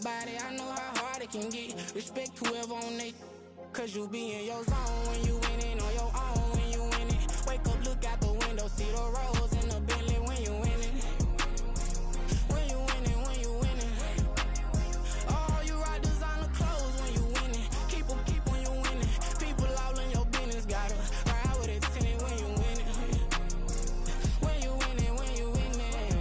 nobody, I know how hard it can get. Respect whoever on they, cause you be in your zone when you winning on your own when you winning. Wake up, look out the window, see the rose in the Bentley when you winning. When you winning, when you winning. Oh, you rock designer clothes when you winning. Keep when you winning. People all in your business, gotta ride with it tinted when you winning. When you winning, when you winning.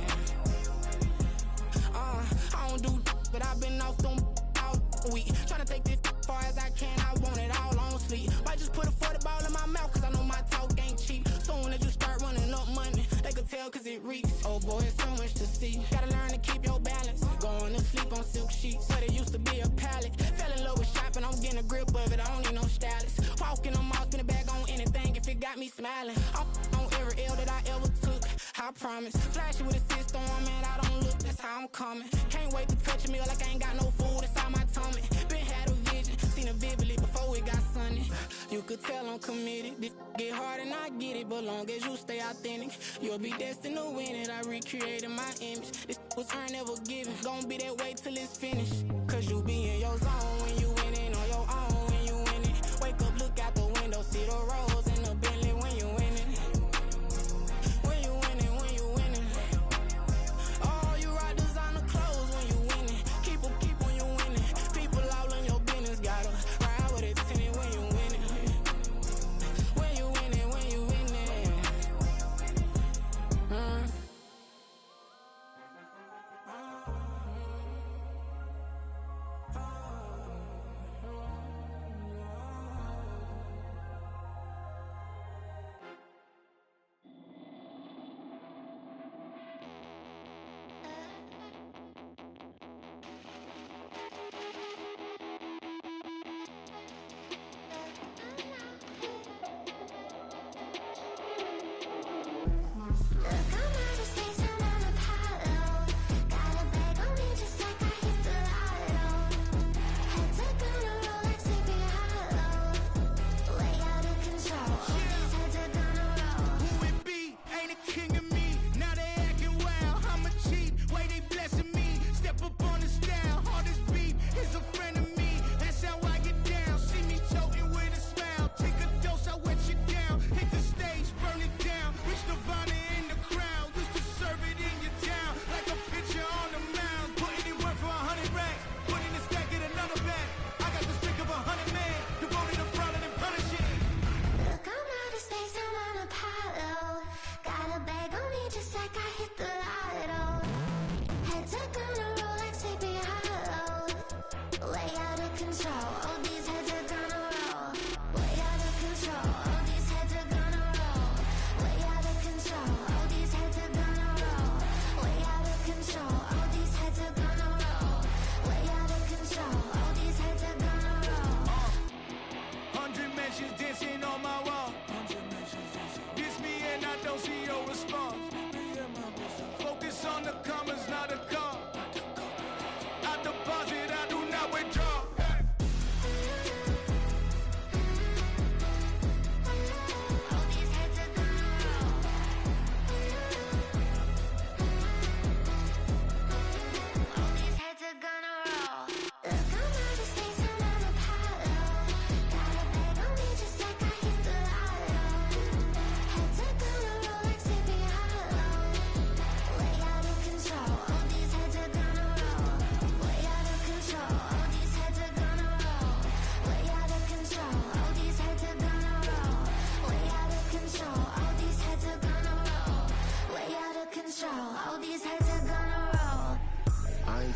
I don't do but I've been off them all week. Tryna take this far as I can, I want it all on sleep. Might just put a 40 ball in my mouth, cause I know my talk ain't cheap. Soon as you start running up money, they could tell cause it reeks. Oh boy, it's so much to see. Gotta learn to keep your balance. Going to sleep on silk sheets, so they used to be a pallet. Fell in love with shopping, I'm getting a grip of it, I don't need no stylist. Walking them off, spin it back on anything if it got me smiling. I'm on every L that I ever took, I promise. Flashy with a system, man, I don't look, that's how I'm coming. Can't wait to touch a meal like I ain't got no food inside my tummy. Been had a vision, seen it vividly before it got sunny. You could tell I'm committed. This get hard and I get it, but long as you stay authentic, you'll be destined to win it. I recreated my image. This was earned, never given. Gonna be that way till it's finished. Cause you be in your zone when you winning on your own when you winning. Wake up, look out the window, see the rose in the Bentley when you winning. When you winning, when you winning. Oh, you rock designer clothes when you winning. Keep when you winning. People all in your business, gotta ride with it tinted when you winning. When you winning, when you winning.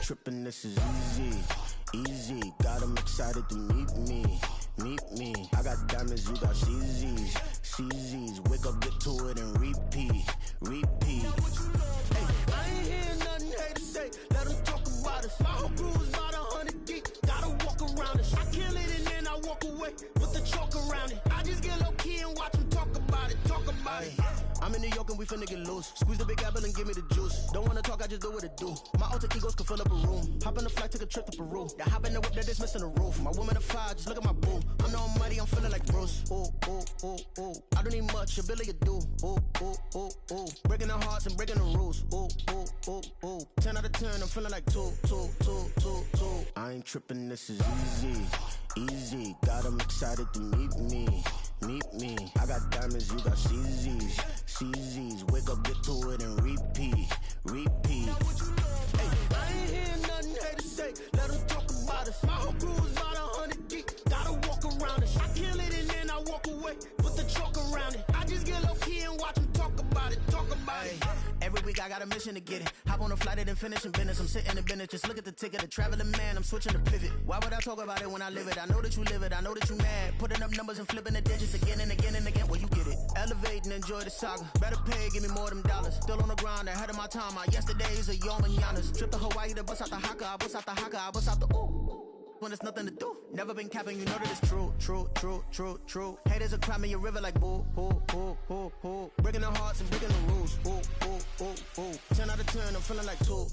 Trippin', this is easy, easy. Got 'em excited to meet me, meet me. I got diamonds, you got CZs, CZs. Wake up, get to it and repeat, repeat. Hey, I ain't hearing nothing hate to say. Let 'em talk about us. My whole crew is about 100 deep. Gotta walk around us. I kill it and then I walk away with the chalk around it. I just get low key and watch 'em talk about it, talk about it. I'm in New York and we finna get loose. Squeeze the big apple and give me the juice. Don't wanna talk, I just do what it do. My alter egos can fill up a room. Hop on the flight, take a trip to Peru. The hop in the whip that is missing the roof. My woman a fire, just look at my boo. I'm no money, I'm feeling like Bruce. Ooh, ooh, ooh, ooh. I don't need much, ability to do. Ooh, ooh, ooh, ooh. Breaking the hearts and breaking the rules. Ooh, ooh, ooh, ooh. 10 out of 10, I'm feeling like 2. I ain't tripping, this is easy. Easy, got 'em excited to meet me. Meet me. I got diamonds, you got CZs. Wake up, get to it and repeat. Hey, I ain't hearing nothing haters say. Let them talk about us. My whole crew is about 100 deep. Gotta walk around it. I kill it and then I walk away. Put the chalk around it. I just get low key and watch them talk about it. Every week I got a mission to get it. Hop on a flight and finish in business. I'm sitting in business. Just look at the ticket. A traveling man. I'm switching to pivot. Why would I talk about it when I live it? I know that you live it. I know that you mad. Putting up numbers and flipping the digits again and again and again. Well, you get it. Elevate and enjoy the saga. Better pay, give me more than dollars. Still on the grind, ahead of my time. My yesterdays are your mananas. Trip to Hawaii to bust out the haka. I bust out the haka. I bust out the ooh. When there's nothing to do. Never been capping, you know that it's true. Haters are climbing your river like boo. Breaking the hearts and breaking the rules. Ooh. 10 out of 10, I'm feeling like 2.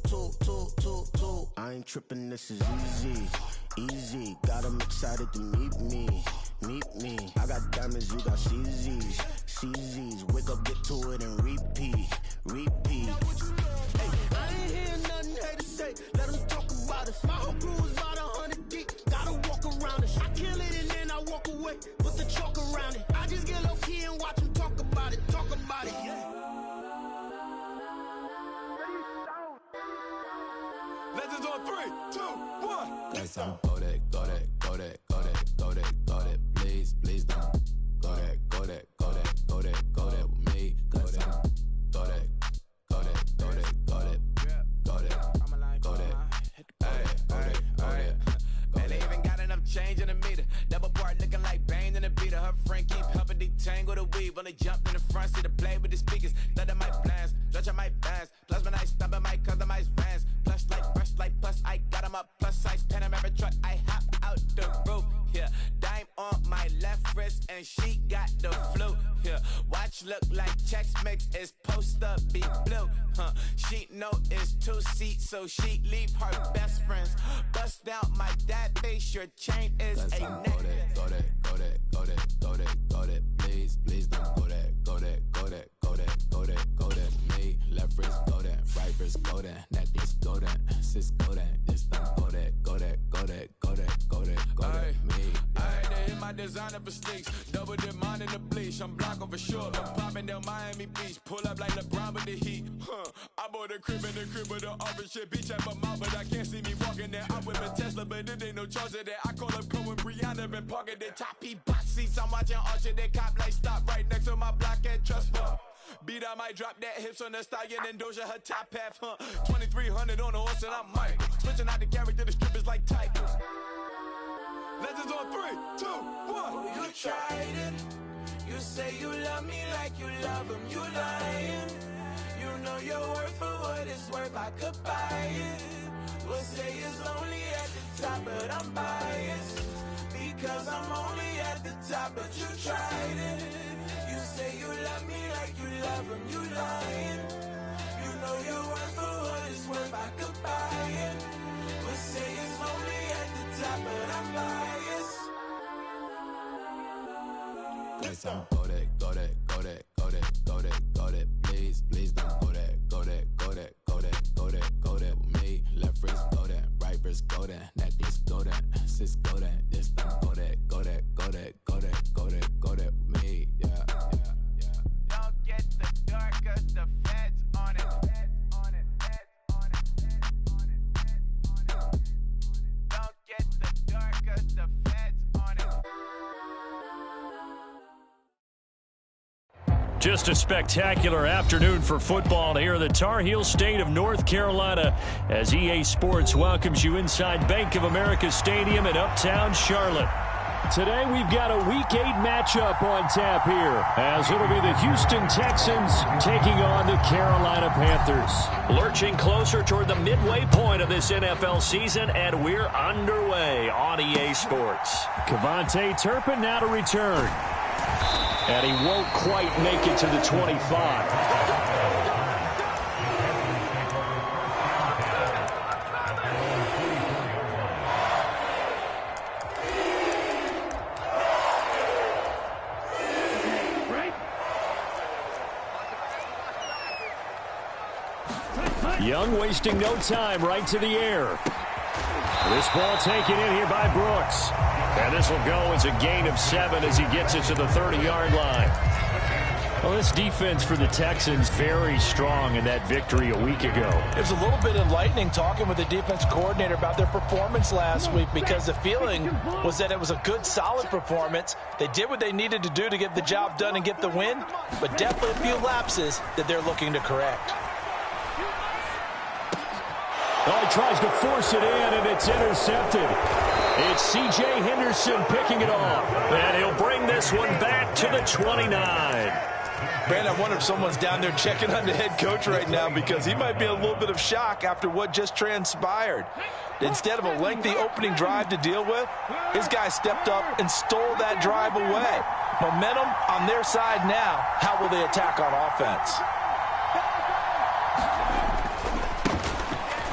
I ain't tripping, this is easy. Got 'em excited to meet me. I got diamonds, you got CZs. Wake up, get to it and repeat. Hey, I ain't hearing nothing haters say. Let them talk about us. My whole crew is about 100 deep. Gotta walk around it. I kill it and then I walk away. Put the chalk around it. I just get low key and watch them talk about it. Yeah. Legends on 3, 2, 1. Guess I'm go that. Please don't go that with me. Cause I'm go that. Man, they even got enough change in the meter. Double part looking like Bane in the beater. Her friend keep helping detangle the weave. Only jumped in the front seat to play with the speakers. Study my plans, stretching my bands. Plus when I stumble my customized vans. Plush like brush like plus I got 'em up. Plus size Panamera truck. I hop out the roof. Yeah, dime on my left wrist and she got the flu. Yeah, watch look like checks mix is post up be blue. She know it's 2 seats, so she leave her best friends. Bust down my dad face, your chain is a neck. Go that. Please don't go that. Me, left wrist go that, right wrist go that, necklace go that, sis go that, it's not go that. Me. I ain't to hit my designer for sneaks. Double the mine in the bleach. I'm blocking for sure. I'm popping down Miami Beach. Pull up like LeBron with the heat. I bought a crib in the crib with the office shit. Beach at my mouth, but I can't see me walking there. I whip a Tesla, but it ain't no charge of that. I call up Cohen Brianna, been parking the top P box seats. I'm watching Archer, they cop like stop right next to my block at Trust Fund. Beat, I might drop that hips on the stallion and Doja her top half, 2300 on the horse and I'm Mike. Switching out the character, the strippers like Tigers. Legends on 3, 2, 1. You tried it. You say you love me like you love him. You lying. You know your worth for what it's worth. I could buy it. We'll say it's lonely at the top, but I'm biased because I'm only at the top. But you tried it. You say you love me like you love him. You lying. You know your worth for what it's worth. I could buy it. We'll say it's lonely at the top, but I'm biased. Guess I'm go that. Please don't go that with me. Left wrist go that, right wrist go that, necklace go that, sis go that, this don't go that with me. Yeah. Don't get the dark 'cause the feds on it. Don't get the dark 'cause the feds on it. Just a spectacular afternoon for football here in the Tar Heel state of North Carolina as EA Sports welcomes you inside Bank of America Stadium in Uptown Charlotte. Today we've got a Week 8 matchup on tap here as it'll be the Houston Texans taking on the Carolina Panthers. Lurching closer toward the midway point of this NFL season, and we're underway on EA Sports. Kevontae Turpin now to return. And he won't quite make it to the 25. Young wasting no time, right to the air. This ball taken in here by Brooks. And this will go as a gain of 7 as he gets it to the 30-yard line. Well, this defense for the Texans very strong in that victory a week ago. It was a little bit enlightening talking with the defense coordinator about their performance last week, because the feeling was that it was a good, solid performance. They did what they needed to do to get the job done and get the win, but definitely a few lapses that they're looking to correct. Oh, he tries to force it in, and it's intercepted. It's C.J. Henderson picking it off. And he'll bring this one back to the 29. Brandon, I wonder if someone's down there checking on the head coach right now, because he might be in a little bit of shock after what just transpired. Instead of a lengty opening drive to deal with, his guy stepped up and stole that drive away. Momentum on their side now. How will they attack on offense?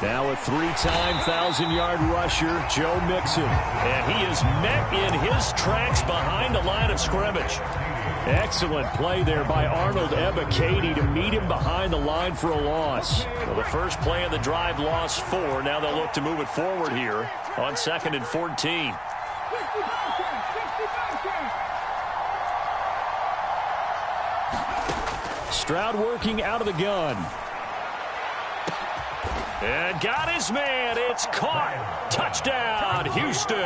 Now a 3-time 1,000-yard rusher, Joe Mixon. And he is met in his tracks behind the line of scrimmage. Excellent play there by Arnold Ebiketie to meet him behind the line for a loss. Well, the first play of the drive lost 4. Now they'll look to move it forward here on 2nd and 14. Stroud working out of the gun. And got his man. It's caught. Touchdown, Houston.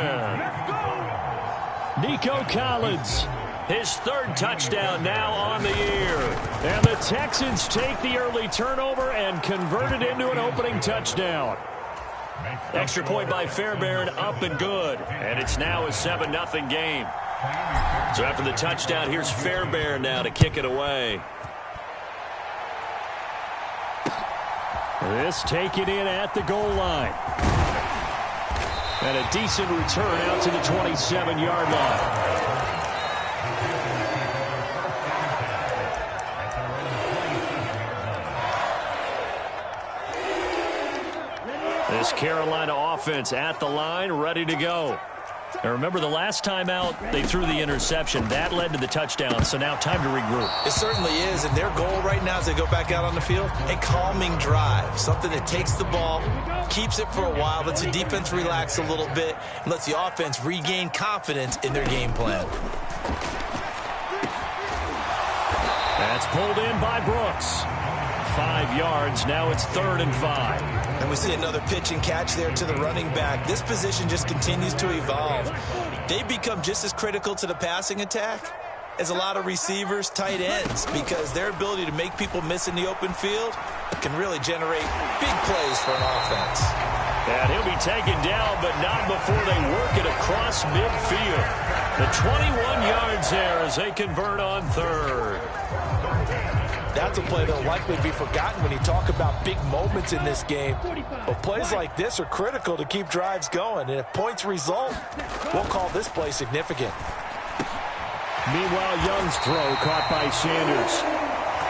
Nico Collins, his 3rd touchdown now on the year. And the Texans take the early turnover and convert it into an opening touchdown. Extra point by Fairbairn, up and good. And it's now a 7-0 game. So after the touchdown, here's Fairbairn now to kick it away. This taken in at the goal line. And a decent return out to the 27-yard line. This Carolina offense at the line, ready to go. Now remember, the last time out, they threw the interception. That led to the touchdown, so now time to regroup. It certainly is, and their goal right now as they go back out on the field, a calming drive, something that takes the ball, keeps it for a while, lets the defense relax a little bit, and lets the offense regain confidence in their game plan. That's pulled in by Brooks. 5 yards, now it's 3rd and 5. And we see another pitch and catch there to the running back. This position just continues to evolve. They become just as critical to the passing attack as a lot of receivers, tight ends, because their ability to make people miss in the open field can really generate big plays for an offense. And he'll be taken down, but not before they work it across midfield. The 21 yards there as they convert on 3rd. That's a play that will likely be forgotten when you talk about big moments in this game. But plays like this are critical to keep drives going. And if points result, we'll call this play significant. Meanwhile, Young's throw caught by Sanders.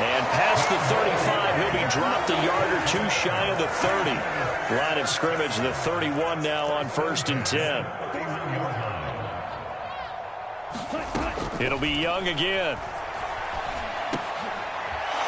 And past the 35, he'll be dropped a yard or 2 shy of the 30. Line of scrimmage, the 31 now on 1st and 10. It'll be Young again.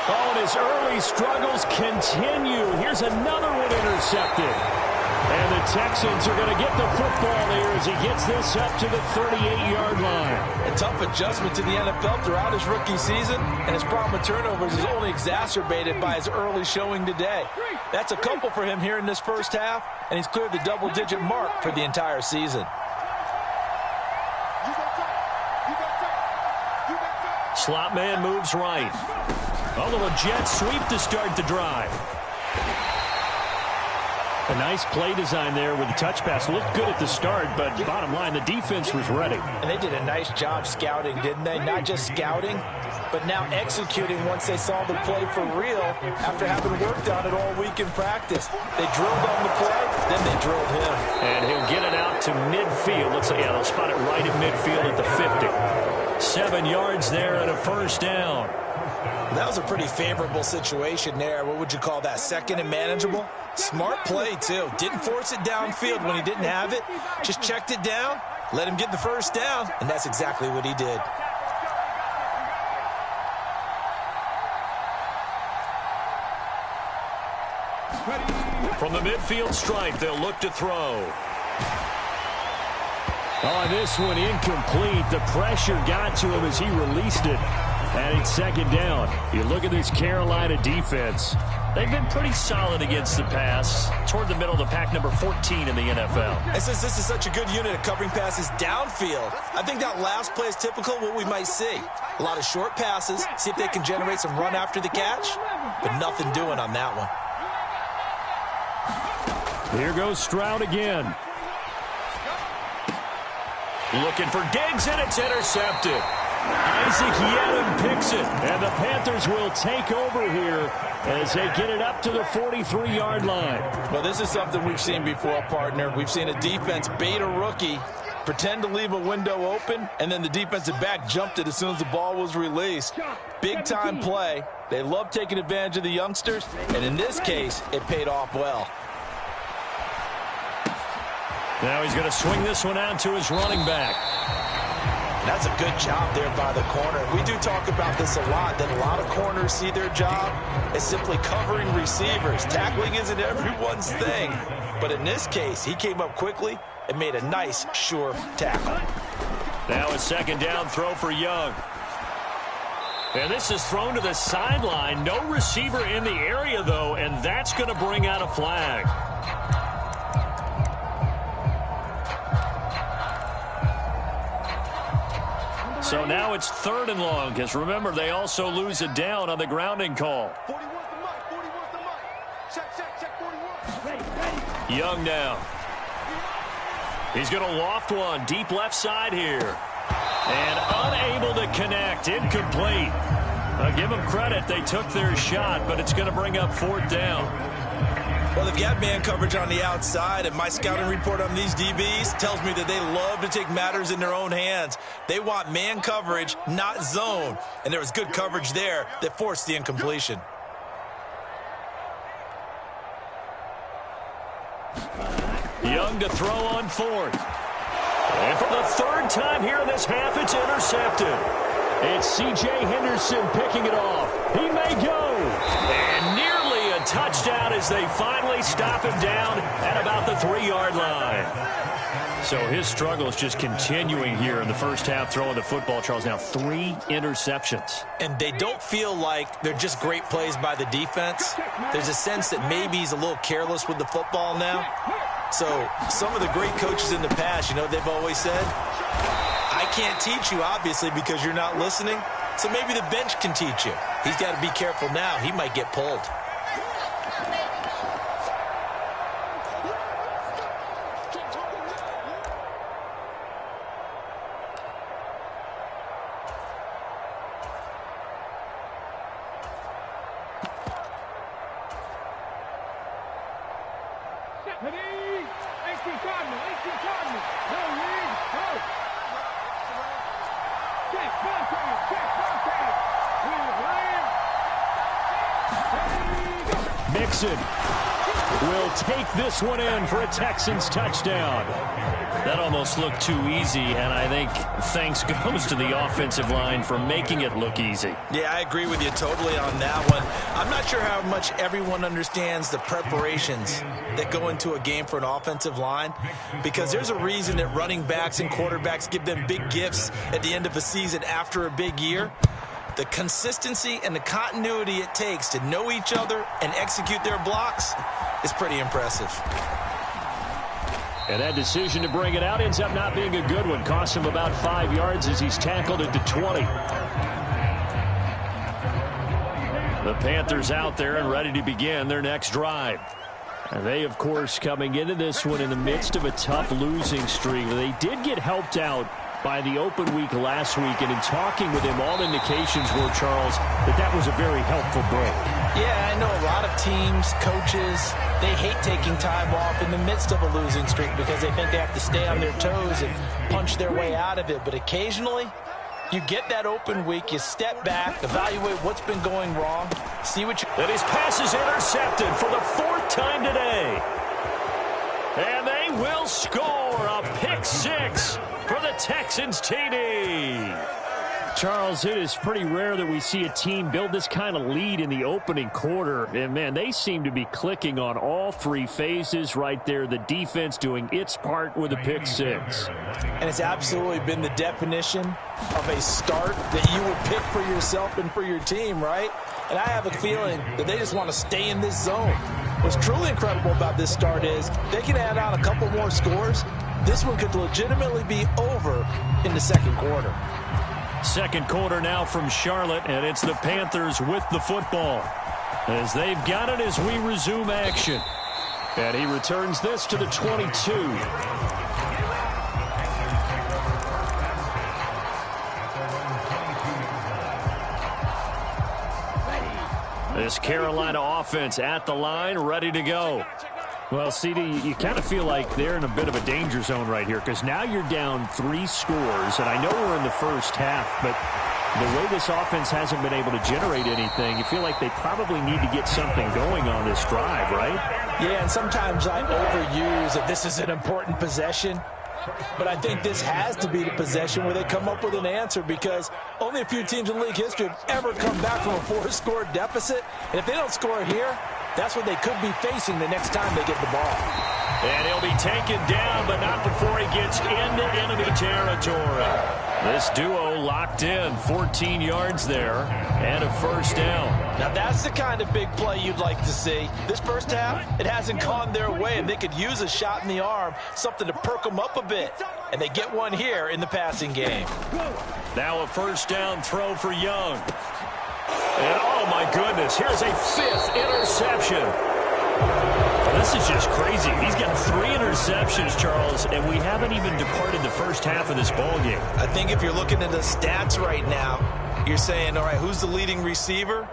Oh, and his early struggles continue. Here's another one intercepted. And the Texans are going to get the football here as he gets this up to the 38-yard line. A tough adjustment to the NFL throughout his rookie season, and his problem with turnovers is only exacerbated by his early showing today. That's a couple for him here in this first half, and he's cleared the double-digit mark for the entire season. Slot man moves right. A little jet sweep to start the drive. A nice play design there with the touch pass. Looked good at the start, but bottom line, the defense was ready. And they did a nice job scouting, didn't they? Not just scouting, but now executing once they saw the play for real after having worked on it all week in practice. They drilled on the play, then they drilled him. And he'll get it out to midfield. Looks like, yeah, they'll spot it right at midfield at the 50. 7 yards there and a first down. That was a pretty favorable situation there. What would you call that? Second and manageable? Smart play, too. Didn't force it downfield when he didn't have it. Just checked it down, let him get the first down, and that's exactly what he did. From the midfield stripe, they'll look to throw. On this one, incomplete. The pressure got to him as he released it. And it's second down. You look at this Carolina defense. They've been pretty solid against the pass. Toward the middle of the pack, number 14 in the NFL. And since this is such a good unit of covering passes downfield, I think that last play is typical of what we might see. A lot of short passes, see if they can generate some run after the catch, but nothing doing on that one. Here goes Stroud again. Looking for Diggs, and it's intercepted. Isaac Yedem picks it, and the Panthers will take over here as they get it up to the 43-yard line. Well, this is something we've seen before, partner. We've seen a defense bait a rookie, pretend to leave a window open, and then the defensive back jumped it as soon as the ball was released. Big-time play. They love taking advantage of the youngsters, and in this case, it paid off well. Now he's going to swing this one out to his running back. That's a good job there by the corner. We do talk about this a lot, that a lot of corners see their job as simply covering receivers. Tackling isn't everyone's thing. But in this case, he came up quickly and made a nice, sure tackle. Now a second down throw for Young. And this is thrown to the sideline. No receiver in the area, though, and that's going to bring out a flag. So now it's 3rd and long, because remember, they also lose a down on the grounding call. Young now. He's going to loft one, deep left side here. And unable to connect, incomplete. I'll give them credit, they took their shot, but it's going to bring up 4th down. Well, they've got man coverage on the outside, and my scouting report on these DBs tells me that they love to take matters in their own hands. They want man coverage, not zone. And there was good coverage there that forced the incompletion. Young to throw on 4th. And for the 3rd time here in this half, it's intercepted. It's C.J. Henderson picking it off. He may go. And nearly a touchdown as they finally stop him down at about the 3-yard line. So his struggle is just continuing here in the first half, throwing the football, Charles. Now 3 interceptions. And they don't feel like they're just great plays by the defense. There's a sense that maybe he's a little careless with the football now. So some of the great coaches in the past, you know, they've always said, I can't teach you, obviously, because you're not listening. So maybe the bench can teach you. He's got to be careful now. He might get pulled. Mixon will take this one in for a Texans touchdown. That almost looked too easy, and I think thanks goes to the offensive line for making it look easy. Yeah, I agree with you totally on that one. I'm not sure how much everyone understands the preparations that go into a game for an offensive line, because there's a reason that running backs and quarterbacks give them big gifts at the end of a season after a big year. The consistency and the continuity it takes to know each other and execute their blocks is pretty impressive. And that decision to bring it out ends up not being a good one. Cost him about 5 yards as he's tackled at the 20. The Panthers out there and ready to begin their next drive. And they, of course, coming into this one in the midst of a tough losing streak. They did get helped out by the open week last week, and in talking with him, all indications were, Charles, that was a very helpful break. Yeah, I know a lot of teams, coaches, they hate taking time off in the midst of a losing streak because they think they have to stay on their toes and punch their way out of it. But occasionally, You get that open week, you step back, evaluate what's been going wrong, see what you... And his pass is intercepted for the 4th time today. And they will score a pick 6 for the Texans TD. Charles, it is pretty rare that we see a team build this kind of lead in the opening quarter. And, man, they seem to be clicking on all 3 phases right there. The defense doing its part with a pick 6. And it's absolutely been the definition of a start that you would pick for yourself and for your team, right? And I have a feeling that they just want to stay in this zone. What's truly incredible about this start is they can add on a couple more scores. This one could legitimately be over in the second quarter. Second quarter now from Charlotte, and it's the Panthers with the football as they've got it as we resume action. And he returns this to the 22. This Carolina offense at the line, ready to go. Well, CD, you kind of feel like they're in a bit of a danger zone right here because now you're down 3 scores, and I know we're in the first half, but the way this offense hasn't been able to generate anything, you feel like they probably need to get something going on this drive, right? Yeah, and sometimes I overuse that this is an important possession, but I think this has to be the possession where they come up with an answer because only a few teams in league history have ever come back from a 4-score deficit, and if they don't score here, that's what they could be facing the next time they get the ball. And he'll be taken down, but not before he gets into enemy territory. This duo locked in, 14 yards there, and a first down. Now that's the kind of big play you'd like to see. This first half, it hasn't gone their way, and they could use a shot in the arm, something to perk them up a bit. And they get one here in the passing game. Now a first down throw for Young. And, oh, my goodness, here's a 5th interception. This is just crazy. He's got 3 interceptions, Charles, and we haven't even departed the first half of this ballgame. I think if you're looking at the stats right now, you're saying, all right, who's the leading receiver?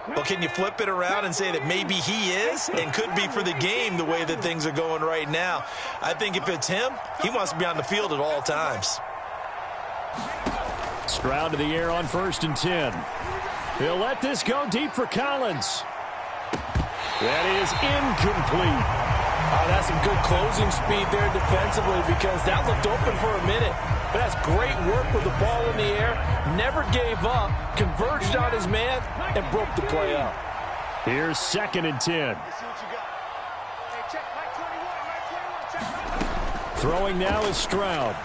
Well, can you flip it around and say that maybe he is and could be for the game the way that things are going right now? I think if it's him, he wants to be on the field at all times. Stroud to the air on 1st and 10. He'll let this go deep for Collins. That is incomplete. That's some good closing speed there defensively because that looked open for a minute. But that's great work with the ball in the air. Never gave up, converged on his man, and broke the play up. Here's 2nd and 10. Throwing now is Stroud.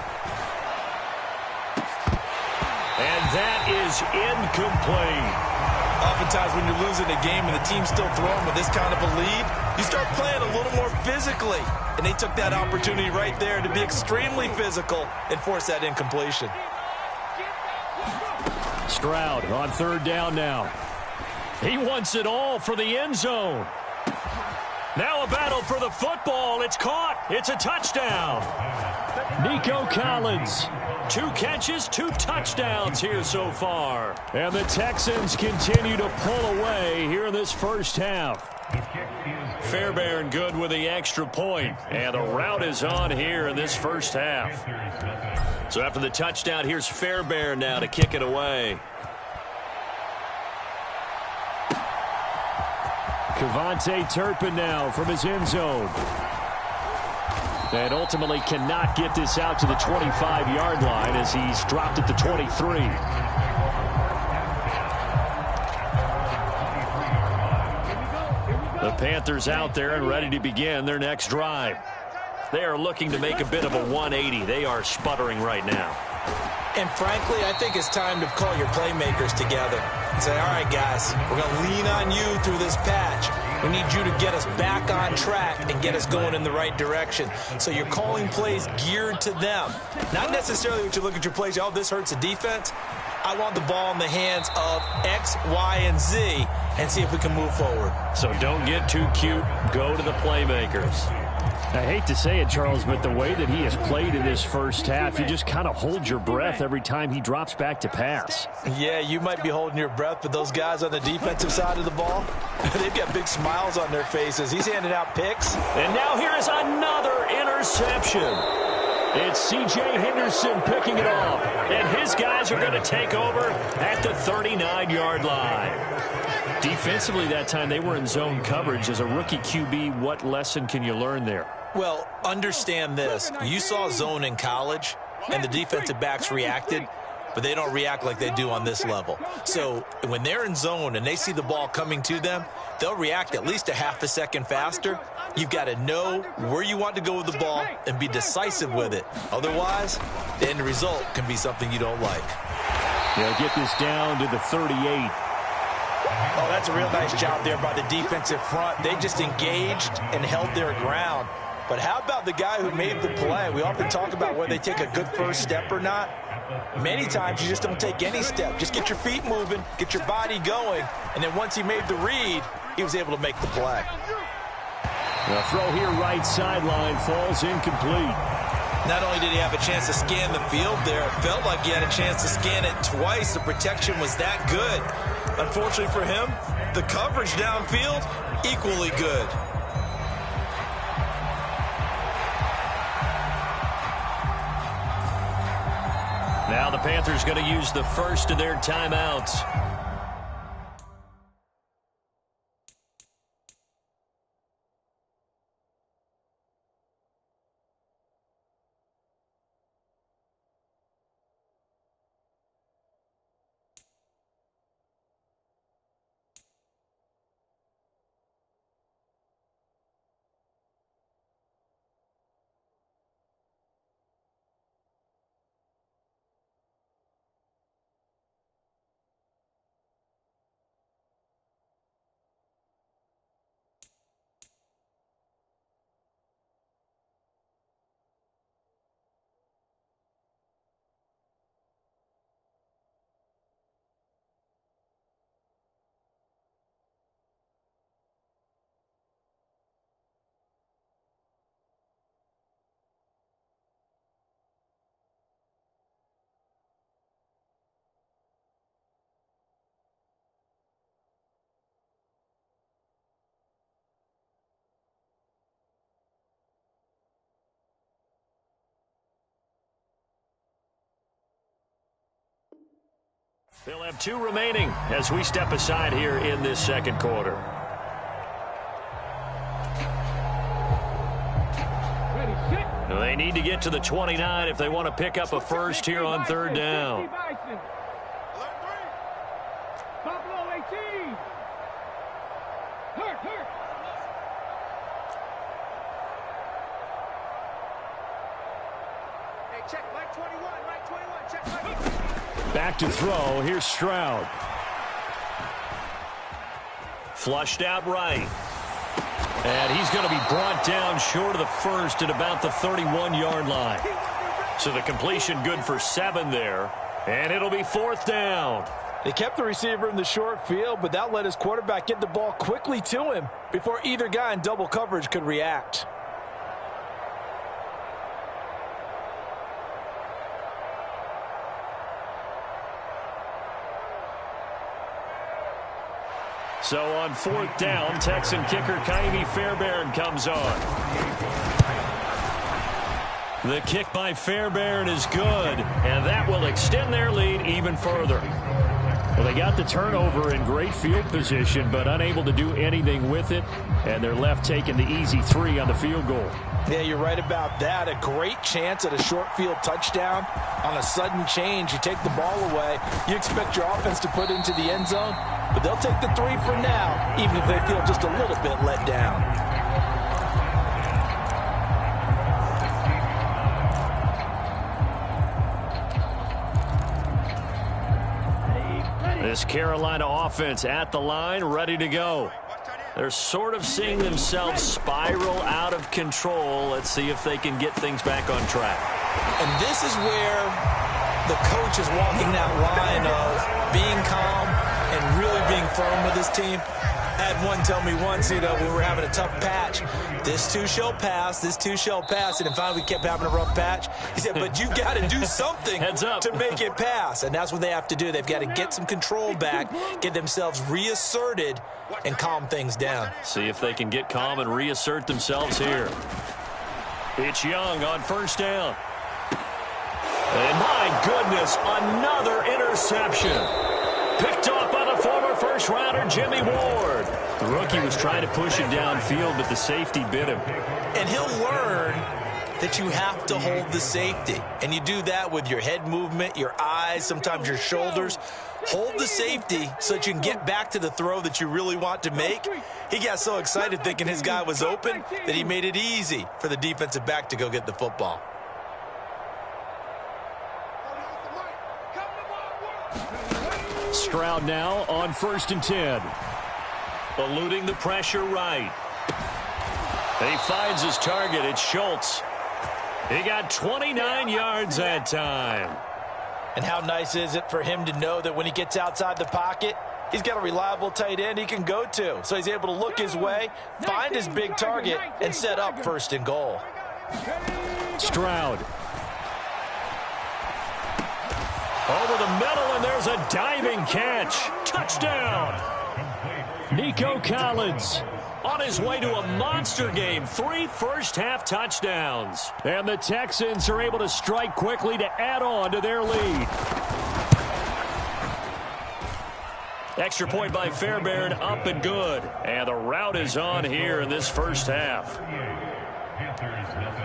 And that is incomplete. Oftentimes when you're losing a game and the team's still throwing with this kind of a lead, you start playing a little more physically. And they took that opportunity right there to be extremely physical and force that incompletion. Stroud on 3rd down now. He wants it all for the end zone. Now a battle for the football. It's caught. It's a touchdown. Nico Collins. 2 catches, 2 touchdowns here so far. And the Texans continue to pull away here in this first half. Fairbairn good with the extra point. And the route is on here in this first half. So after the touchdown, here's Fairbairn now to kick it away. Kevontae Turpin now from his end zone. And ultimately cannot get this out to the 25-yard line as he's dropped at the 23. The Panthers out there and ready to begin their next drive. They are looking to make a bit of a 180. They are sputtering right now. And frankly, I think it's time to call your playmakers together and say, all right, guys, we're going to lean on you through this patch. We need you to get us back on track and get us going in the right direction. So you're calling plays geared to them. Not necessarily what you look at your plays, oh, this hurts the defense. I want the ball in the hands of X, Y, and Z and see if we can move forward. So don't get too cute. Go to the playmakers. I hate to say it, Charles, but the way that he has played in this first half, you just kind of hold your breath every time he drops back to pass. Yeah, you might be holding your breath, but those guys on the defensive side of the ball, they've got big smiles on their faces. He's handing out picks. And now here is another interception. It's C.J. Henderson picking it off. And his guys are going to take over at the 39-yard line. Defensively that time, they were in zone coverage. As a rookie QB, what lesson can you learn there? Well, understand this. You saw zone in college, and the defensive backs reacted, but they don't react like they do on this level. So when they're in zone and they see the ball coming to them, they'll react at least a half a second faster. You've got to know where you want to go with the ball and be decisive with it. Otherwise, the end result can be something you don't like. They'll get this down to the 38. Oh, that's a real nice job there by the defensive front. They just engaged and held their ground. But how about the guy who made the play? We often talk about whether they take a good first step or not. Many times you just don't take any step. Just get your feet moving, get your body going, and then once he made the read, he was able to make the play. The throw here right sideline falls incomplete. Not only did he have a chance to scan the field there, it felt like he had a chance to scan it twice. The protection was that good. Unfortunately for him, the coverage downfield, equally good. Now the Panthers going to use the first of their timeouts. They'll have 2 remaining as we step aside here in this second quarter. They need to get to the 29 if they want to pick up a first here on third down. Back to throw. Here's Stroud. Flushed out right. And he's going to be brought down short of the first at about the 31-yard line. So the completion good for 7 there. And it'll be fourth down. They kept the receiver in the short field, but that let his quarterback get the ball quickly to him before either guy in double coverage could react. So on fourth down, Texan kicker Kaimi Fairbairn comes on. The kick by Fairbairn is good, and that will extend their lead even further. Well, they got the turnover in great field position, but unable to do anything with it, and they're left taking the easy 3 on the field goal. Yeah, you're right about that. A great chance at a short field touchdown. On a sudden change, you take the ball away. You expect your offense to put into the end zone, but they'll take the 3 for now, even if they feel just a little bit let down. This Carolina offense at the line, ready to go. They're sort of seeing themselves spiral out of control. Let's see if they can get things back on track. And this is where the coach is walking that line of being calm and really being firm with his team. I had one tell me once, when we were having a tough patch, this too shall pass, this too shall pass, and finally we kept having a rough patch. He said, but you've got to do something to make it pass, and that's what they have to do. They've got to get some control back, get themselves reasserted, and calm things down. See if they can get calm and reassert themselves here. It's Young on first down. And my goodness, another interception. Picked off by the former first-rounder, Jimmy Ward. The rookie was trying to push it downfield, but the safety bit him. And he'll learn that you have to hold the safety. And you do that with your head movement, your eyes, sometimes your shoulders. Hold the safety so that you can get back to the throw that you really want to make. He got so excited thinking his guy was open that he made it easy for the defensive back to go get the football. Stroud now on 1st and 10. Eluding the pressure right. He finds his target. It's Schultz. He got 29 yards that time. And how nice is it for him to know that when he gets outside the pocket, he's got a reliable tight end he can go to. So he's able to look his way, find his big target, and set up 1st and goal. Stroud. Over the middle, and there's a diving catch. Touchdown. Nico Collins on his way to a monster game. 3 first-half touchdowns. And the Texans are able to strike quickly to add on to their lead. Extra point by Fairbairn, up and good. And the route is on here in this first half.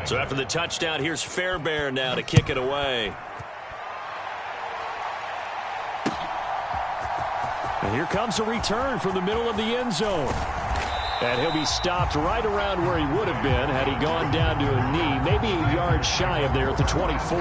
So after the touchdown, here's Fairbairn now to kick it away. And here comes a return from the middle of the end zone. And he'll be stopped right around where he would have been had he gone down to a knee, maybe a yard shy of there at the 24.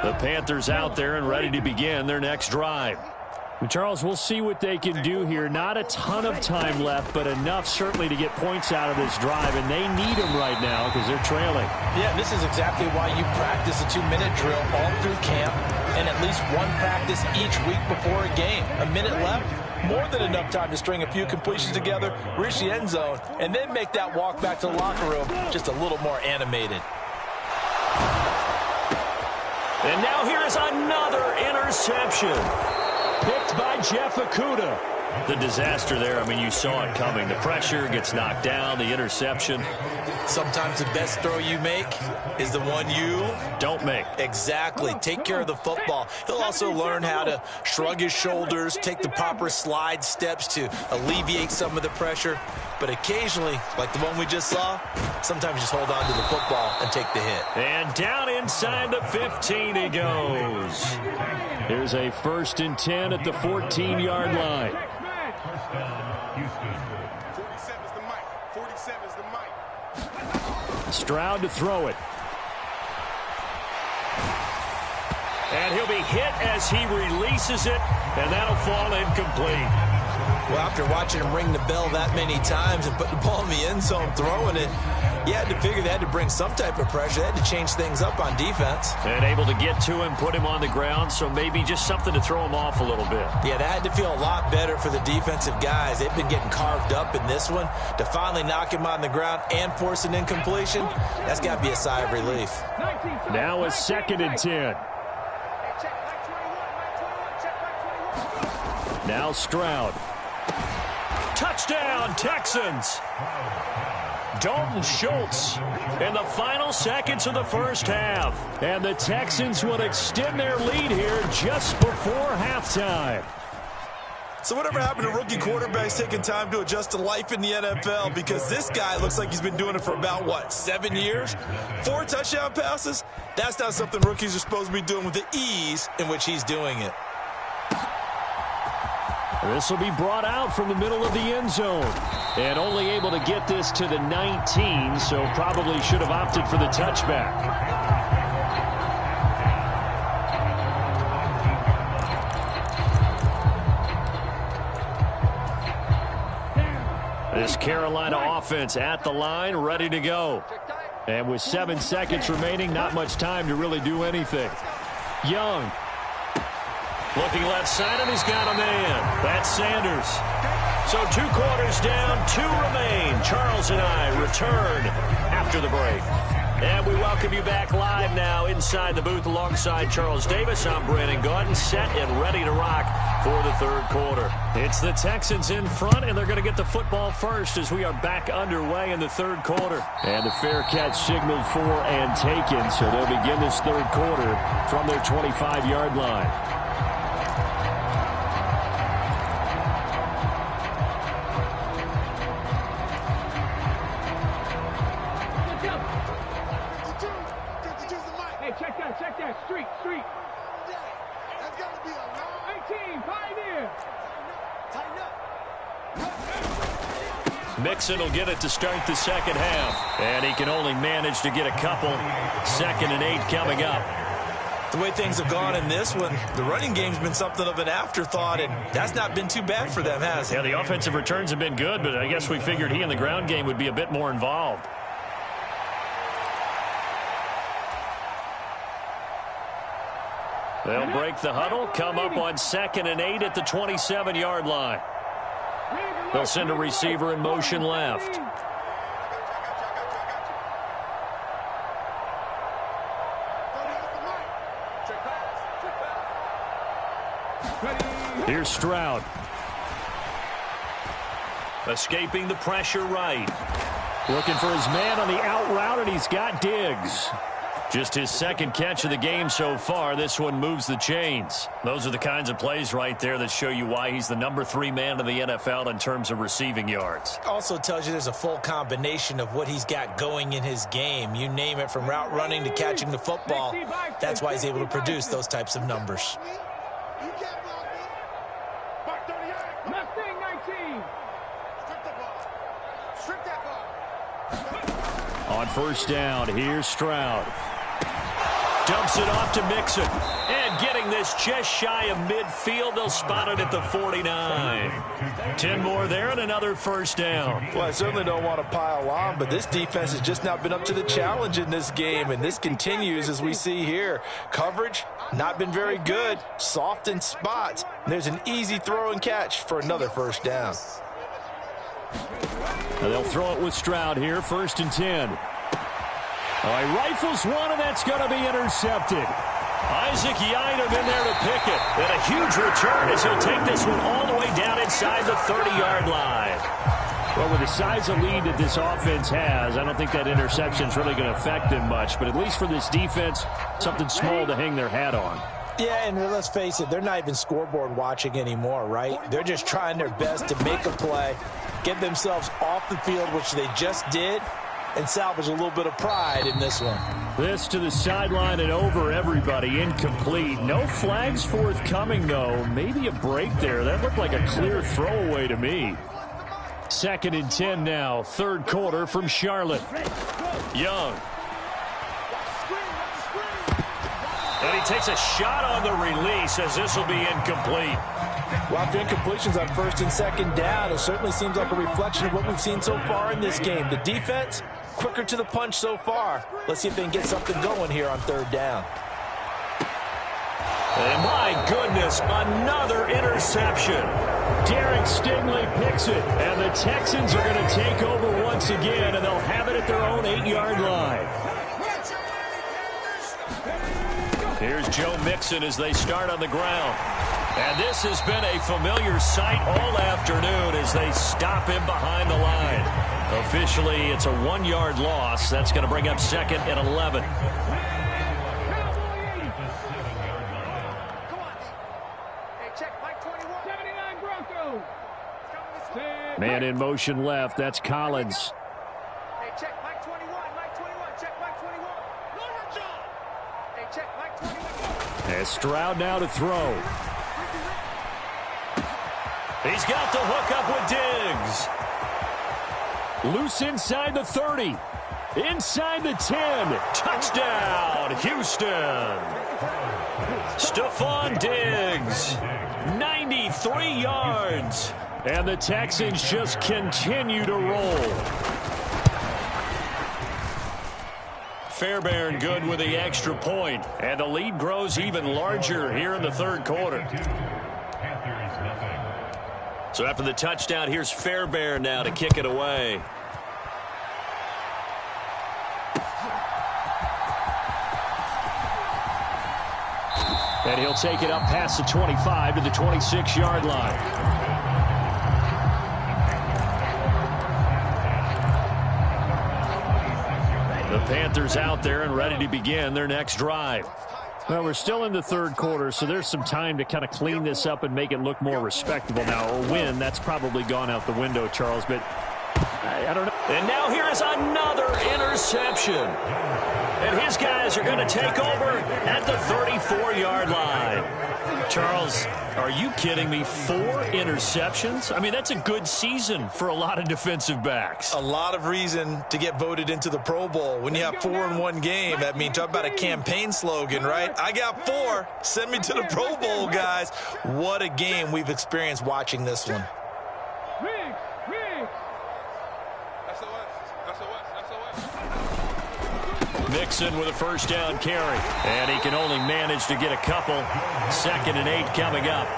The Panthers out there and ready to begin their next drive. Charles, we'll see what they can do here. Not a ton of time left, but enough certainly to get points out of this drive, and they need them right now because they're trailing. Yeah, this is exactly why you practice a 2-minute drill all through camp and at least one practice each week before a game. A minute left, more than enough time to string a few completions together, reach the end zone, and then make that walk back to the locker room just a little more animated. And now here is another interception. Picked by Jeff Okudah. The disaster there, I mean, you saw it coming. The pressure gets knocked down, the interception. Sometimes the best throw you make is the one you don't make. Exactly. Take care of the football. He'll also learn how to shrug his shoulders, take the proper slide steps to alleviate some of the pressure. But occasionally, like the one we just saw, sometimes just hold on to the football and take the hit. And down inside the 15 he goes. Here's a 1st and 10 at the 14-yard line. 47's the mic. 47's the mic. Stroud to throw it. And he'll be hit as he releases it, and that'll fall incomplete. Well, after watching him ring the bell that many times and put the ball in the end zone, throwing it, you had to figure they had to bring some type of pressure. They had to change things up on defense. And able to get to him, put him on the ground, so maybe just something to throw him off a little bit. Yeah, that had to feel a lot better for the defensive guys. They've been getting carved up in this one. To finally knock him on the ground and force an incompletion, that's got to be a sigh of relief. Now a 2nd and 10. Now Stroud. Touchdown, Texans. Dalton Schultz in the final seconds of the first half. And the Texans will extend their lead here just before halftime. So whatever happened to rookie quarterbacks taking time to adjust to life in the NFL? Because this guy looks like he's been doing it for about, what, 7 years? 4 touchdown passes? That's not something rookies are supposed to be doing with the ease in which he's doing it. This will be brought out from the middle of the end zone. And only able to get this to the 19, so probably should have opted for the touchback. This Carolina offense at the line, ready to go. And with 7 seconds remaining, not much time to really do anything. Young. Looking left side, and he's got a man. That's Sanders. So 2 quarters down, 2 remain. Charles and I return after the break. And we welcome you back live now inside the booth alongside Charles Davis. I'm Brandon Gaudin, set and ready to rock for the third quarter. It's the Texans in front, and they're going to get the football first as we are back underway in the third quarter. And the fair catch signaled for and taken, so they'll begin this third quarter from their 25-yard line. Mixon will get it to start the second half. And he can only manage to get a couple. 2nd and 8 coming up. The way things have gone in this one, the running game's been something of an afterthought, and that's not been too bad for them, has it? Yeah, the offensive returns have been good, but I guess we figured he in the ground game would be a bit more involved. They'll break the huddle, come up on 2nd and 8 at the 27-yard line. They'll send a receiver in motion left. Here's Stroud. Escaping the pressure right. Looking for his man on the out route, and he's got Diggs. Just his second catch of the game so far. This one moves the chains. Those are the kinds of plays right there that show you why he's the number 3 man in the NFL in terms of receiving yards. Also tells you there's a full combination of what he's got going in his game. You name it, from route running to catching the football. That's why he's able to produce those types of numbers. On first down, here's Stroud. Dumps it off to Mixon. And getting this just shy of midfield. They'll spot it at the 49. 10 more there and another first down. Well, I certainly don't want to pile on, but this defense has just not been up to the challenge in this game, and this continues as we see here. Coverage, not been very good. Soft in spots. There's an easy throw and catch for another first down. Now they'll throw it with Stroud here, 1st and 10. He rifles one, and that's going to be intercepted. Isaac Yiadom in there to pick it. And a huge return as he'll take this one all the way down inside the 30-yard line. Well, with the size of lead that this offense has, I don't think that interception's really going to affect them much. But at least for this defense, something small to hang their hat on. Yeah, and let's face it, they're not even scoreboard watching anymore, right? They're just trying their best to make a play, get themselves off the field, which they just did, and salvage a little bit of pride in this one. This to the sideline and over, everybody. Incomplete. No flags forthcoming, though. Maybe a break there. That looked like a clear throwaway to me. 2nd and 10 now. Third quarter from Charlotte. Young. And he takes a shot on the release as this will be incomplete. Well, after incompletions on 1st and 2nd down, it certainly seems like a reflection of what we've seen so far in this game. The defense, quicker to the punch so far. Let's see if they can get something going here on 3rd down. And my goodness, another interception. Derek Stingley picks it, and the Texans are going to take over once again, and they'll have it at their own 8-yard line. Here's Joe Mixon as they start on the ground. And this has been a familiar sight all afternoon as they stop him behind the line. Officially, it's a 1-yard loss. That's going to bring up 2nd and 11. Man in motion left. That's Collins. And Stroud now to throw. He's got the hook up with Diggs. Loose inside the 30. Inside the 10. Touchdown, Houston. Stephon Diggs. 93 yards. And the Texans just continue to roll. Fairbairn good with the extra point. And the lead grows even larger here in the third quarter. So after the touchdown, here's Fairbairn now to kick it away. And he'll take it up past the 25 to the 26-yard line. The Panthers out there and ready to begin their next drive. Well, we're still in the third quarter, so there's some time to kind of clean this up and make it look more respectable. Now, a win, that's probably gone out the window, Charles, but I don't know. And now here is another interception. And his guys are going to take over at the 34-yard line. Charles, are you kidding me? 4 interceptions? I mean, that's a good season for a lot of defensive backs. A lot of reason to get voted into the Pro Bowl. When you have 4 in one game, I mean, talk about a campaign slogan, right? I got 4. Send me to the Pro Bowl, guys. What a game we've experienced watching this one. Mixon with a first down carry. And he can only manage to get a couple. 2nd and 8 coming up.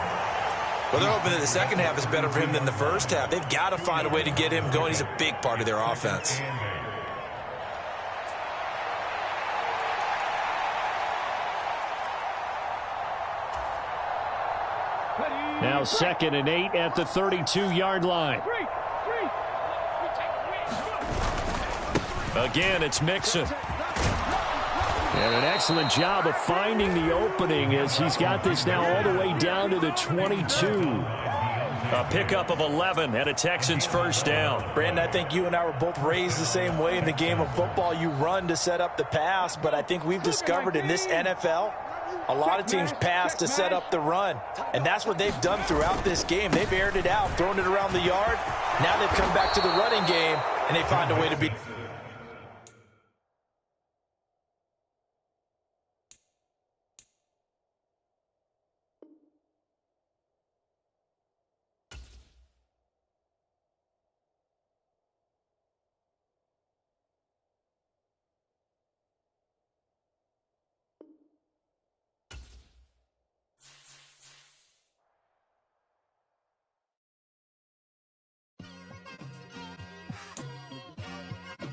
Well, they're hoping that the second half is better for him than the first half. They've got to find a way to get him going. He's a big part of their offense. Now 2nd and 8 at the 32-yard line. Again, it's Mixon. And an excellent job of finding the opening as he's got this now all the way down to the 22. A pickup of 11 and a Texans first down. Brandon, I think you and I were both raised the same way in the game of football. You run to set up the pass, but I think we've discovered in this NFL, a lot of teams pass to set up the run. And that's what they've done throughout this game. They've aired it out, thrown it around the yard. Now they've come back to the running game, and they find a way to beat.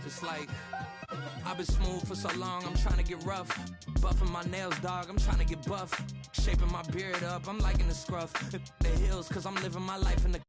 It's like, I've been smooth for so long, I'm trying to get rough. Buffing my nails, dog, I'm trying to get buff. Shaping my beard up, I'm liking the scruff. The hills, cause I'm living my life in the